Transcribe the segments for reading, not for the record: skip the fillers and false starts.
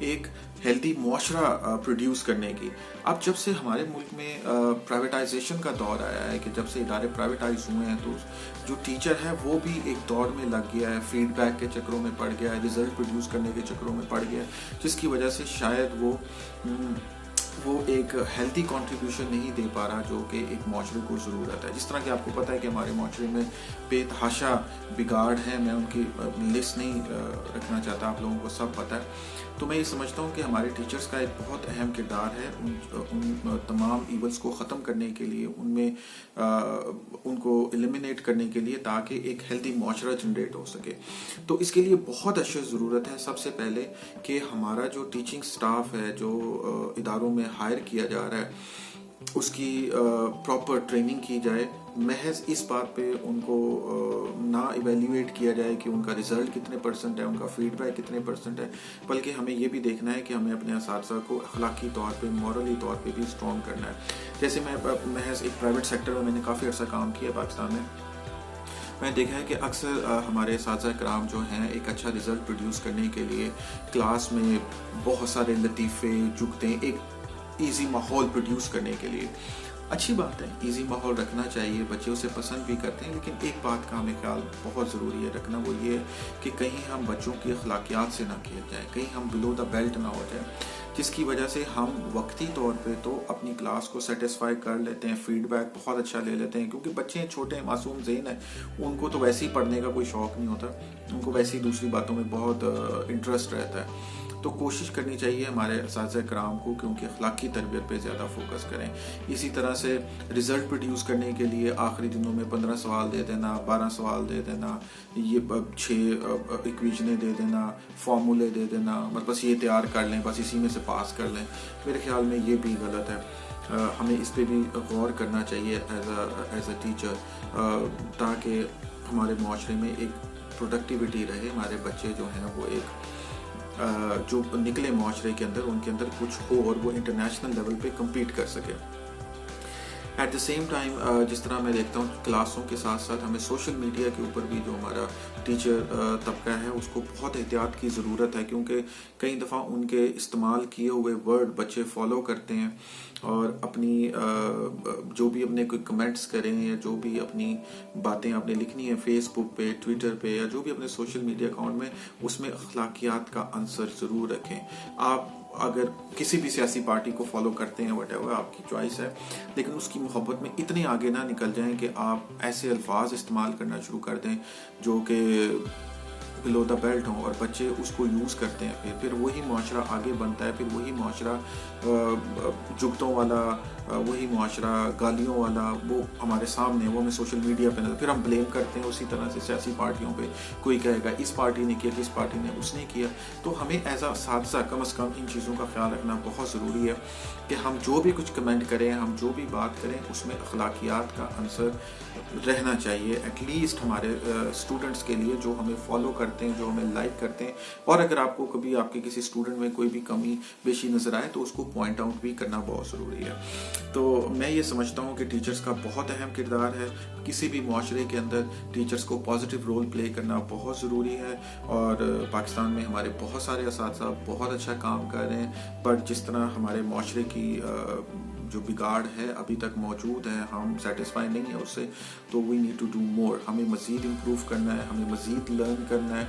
ایک ہیلدی معاشرہ پروڈیوس کرنے کی. اب جب سے ہمارے ملک میں پرائیویٹائزیشن کا دور آیا ہے کہ جب سے ادارے پرائیویٹائز ہوئے ہیں تو جو ٹیچر ہے وہ بھی ایک دور میں لگ گیا ہے, فیڈ بیک کے چکروں میں پڑ گیا ہے, رزلٹ پروڈیوس کرنے کے چکروں میں پڑ گیا ہے, جس کی وجہ سے شاید وہ ایک ہیلتھی کنٹریبیوشن نہیں دے پا رہا جو کہ ایک معاشرے کو ضرورت ہے. جس طرح کہ آپ کو پتہ ہے کہ ہمارے معاشرے میں بے تحاشا بگاڑ ہیں, میں ان کی لسٹ نہیں رکھنا چاہتا, آپ لوگوں کو سب پتہ ہے. تو میں یہ سمجھتا ہوں کہ ہمارے ٹیچرز کا ایک بہت اہم کردار ہے ان تمام ایونٹس کو ختم کرنے کے لیے, ان کو ایلیمینیٹ کرنے کے لیے, تاکہ ایک ہیلتھی معاشرہ جنریٹ ہو سکے. تو اس کے لیے بہت اشد ضرورت ہے سب سے پہلے کہ ہمارا جو ٹیچنگ سٹاف ہے جو اداروں میں ہائر کیا جا رہا ہے اس کی پراپر ٹریننگ کی جائے. محض اس بات پہ ان کو نہ ایویلیویٹ کیا جائے کہ ان کا رزلٹ کتنے پرسنٹ ہے, ان کا فیڈ بیک کتنے پرسنٹ ہے, بلکہ ہمیں یہ بھی دیکھنا ہے کہ ہمیں اپنے اساتذہ کو اخلاقی طور پہ, مورلی طور پہ بھی اسٹرانگ کرنا ہے. جیسے میں محض ایک پرائیویٹ سیکٹر میں نے کافی عرصہ کام کیا پاکستان میں نے دیکھا ہے کہ اکثر ہمارے اساتذہ کرام جو ہیں ایک اچھا رزلٹ پروڈیوس کرنے کے لیے کلاس میں بہت سارے لطیفے جگتے ہیں, ایک ایزی ماحول پروڈیوس کرنے کے لیے. اچھی بات ہے, ایزی ماحول رکھنا چاہیے, بچے اسے پسند بھی کرتے ہیں, لیکن ایک بات کا ہمیں خیال بہت ضروری ہے رکھنا, وہ یہ ہے کہ کہیں ہم بچوں کی اخلاقیات سے نہ کھیل جائیں, کہیں ہم بلو دا بیلٹ نہ ہو جائیں, جس کی وجہ سے ہم وقتی طور پہ تو اپنی کلاس کو سیٹسفائی کر لیتے ہیں, فیڈ بیک بہت اچھا لے لیتے ہیں, کیونکہ بچے چھوٹے معصوم ذہن ہیں, ان کو تو ویسے ہی پڑھنے کا کوئی شوق نہیں ہوتا, ان کو ویسے ہی دوسری باتوں میں بہت انٹرسٹ رہتا ہے. تو کوشش کرنی چاہیے ہمارے اساتذہ کرام کو کہ ان کی اخلاقی تربیت پہ زیادہ فوکس کریں. اسی طرح سے رزلٹ پروڈیوس کرنے کے لیے آخری دنوں میں 15 سوال دے دینا, 12 سوال دے دینا, یہ 6 ایکویشنیں دے دینا, فارمولے دے دینا, بس یہ تیار کر لیں, بس اسی میں سے پاس کر لیں. میرے خیال میں یہ بھی غلط ہے. ہمیں اس پہ بھی غور کرنا چاہیے ایز اے ٹیچر, تاکہ ہمارے معاشرے میں ایک پروڈکٹیوٹی رہے, ہمارے بچے جو ہیں وہ ایک جو نکلے معاشرے کے اندر ان کے اندر کچھ ہو اور وہ انٹرنیشنل لیول پہ کمپیٹ کر سکے. ایٹ دا سیم ٹائم جس طرح میں دیکھتا ہوں کلاسوں کے ساتھ ساتھ ہمیں سوشل میڈیا کے اوپر بھی جو ہمارا ٹیچر طبقہ ہے اس کو بہت احتیاط کی ضرورت ہے, کیونکہ کئی دفعہ ان کے استعمال کیے ہوئے ورڈ بچے فالو کرتے ہیں اور اپنی جو بھی اپنے کوئی کمنٹس کریں یا جو بھی اپنی باتیں آپ نے لکھنی ہیں فیس بک پہ, ٹویٹر پہ, یا جو بھی اپنے سوشل میڈیا اکاؤنٹ میں, اس میں اخلاقیات کا عنصر ضرور رکھیں. آپ اگر کسی بھی سیاسی پارٹی کو فالو کرتے ہیں وٹ ایور, آپ کی چوائس ہے, لیکن اس کی محبت میں اتنے آگے نہ نکل جائیں کہ آپ ایسے الفاظ استعمال کرنا شروع کر دیں جو کہ بلو دا بیلٹ ہوں, اور بچے اس کو یوز کرتے ہیں. پھر وہی معاشرہ آگے بنتا ہے, پھر وہی معاشرہ جگتوں والا, وہی معاشرہ گالیوں والا وہ ہمارے سامنے, وہ ہمیں سوشل میڈیا پہ پھر ہم بلیم کرتے ہیں اسی طرح سے سیاسی پارٹیوں پہ. کوئی کہے گا اس پارٹی نے کیا, کس پارٹی نے, اس نے کیا. تو ہمیں ایز اے اساتذہ کم از کم ان چیزوں کا خیال رکھنا بہت ضروری ہے کہ ہم جو بھی کچھ کمنٹ کریں, ہم جو بھی بات کریں, اس میں اخلاقیات کا عنصر رہنا چاہیے, ایٹ لیسٹ ہمارے اسٹوڈنٹس کے لیے جو ہمیں فالو کرتے ہیں, جو ہمیں لائک کرتے ہیں. اور اگر آپ کو کبھی آپ کے کسی اسٹوڈنٹ میں کوئی بھی کمی بیشی نظر آئے تو اس کو پوائنٹ آؤٹ بھی کرنا بہت ضروری ہے. تو میں یہ سمجھتا ہوں کہ ٹیچرز کا بہت اہم کردار ہے. کسی بھی معاشرے کے اندر ٹیچرز کو پازیٹیو رول پلے کرنا بہت ضروری ہے, اور پاکستان میں ہمارے بہت سارے اساتذہ بہت اچھا کام کر رہے ہیں, پر جس طرح ہمارے معاشرے کی جو بگاڑ ہے ابھی تک موجود ہے, ہم سیٹسفائی نہیں ہیں اس سے, تو we need to do more. ہمیں مزید امپروو کرنا ہے, ہمیں مزید لرن کرنا ہے,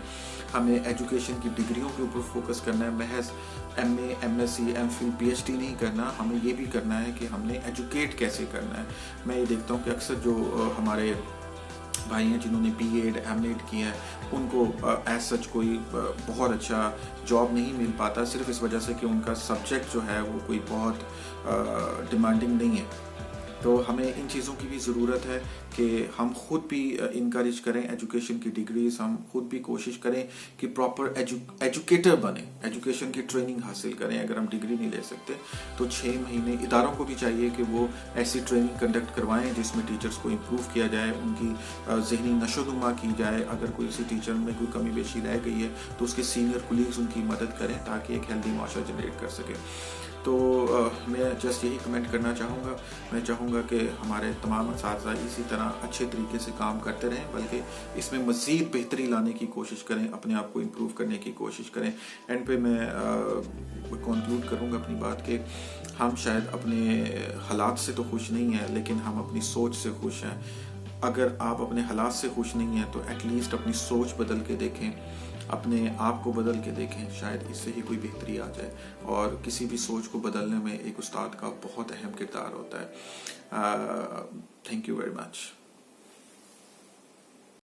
ہمیں ایجوکیشن کی ڈگریوں کے اوپر فوکس کرنا ہے. محض M A, M S C, M Phil, P H D نہیں کرنا, ہمیں یہ بھی کرنا ہے کہ ہم نے ایجوکیٹ کیسے کرنا ہے. میں یہ دیکھتا ہوں کہ اکثر جو ہمارے بھائی ہیں جنہوں نے بی ایڈ, ایم ایڈ کیا ہے, ان کو ایز سچ کوئی بہت اچھا جاب نہیں مل پاتا, صرف اس وجہ سے کہ ان کا سبجیکٹ جو ہے وہ کوئی بہت ڈیمانڈنگ نہیں ہے. تو ہمیں ان چیزوں کی بھی ضرورت ہے کہ ہم خود بھی انکریج کریں ایجوکیشن کی ڈگریز, ہم خود بھی کوشش کریں کہ پراپر ایجوکیٹر بنیں, ایجوکیشن کی ٹریننگ حاصل کریں. اگر ہم ڈگری نہیں لے سکتے تو 6 مہینے اداروں کو بھی چاہیے کہ وہ ایسی ٹریننگ کنڈکٹ کروائیں جس میں ٹیچرز کو امپروو کیا جائے, ان کی ذہنی نشو و نما کی جائے. اگر کوئی کسی ٹیچر میں کوئی کمی بیشی رہ گئی ہے تو اس کے سینئر کولیگز ان کی مدد کریں تاکہ ایک ہیلدی معاشرہ جنریٹ کر سکے. تو میں جسٹ یہی کمنٹ کرنا چاہوں گا. میں چاہوں گا کہ ہمارے تمام اساتذہ اسی طرح اچھے طریقے سے کام کرتے رہیں، بلکہ اس میں مزید بہتری لانے کی کوشش کریں، اپنے آپ کو امپروو کرنے کی کوشش کریں. اینڈ پہ میں کنکلوڈ کروں گا اپنی بات کہ ہم شاید اپنے حالات سے تو خوش نہیں ہیں، لیکن ہم اپنی سوچ سے خوش ہیں. اگر آپ اپنے حالات سے خوش نہیں ہیں تو ایٹ لیسٹ اپنی سوچ بدل کے دیکھیں، اپنے آپ کو بدل کے دیکھیں، شاید اس سے ہی کوئی بہتری آ جائے. اور کسی بھی سوچ کو بدلنے میں ایک استاد کا بہت اہم کردار ہوتا ہے. Thank you very much.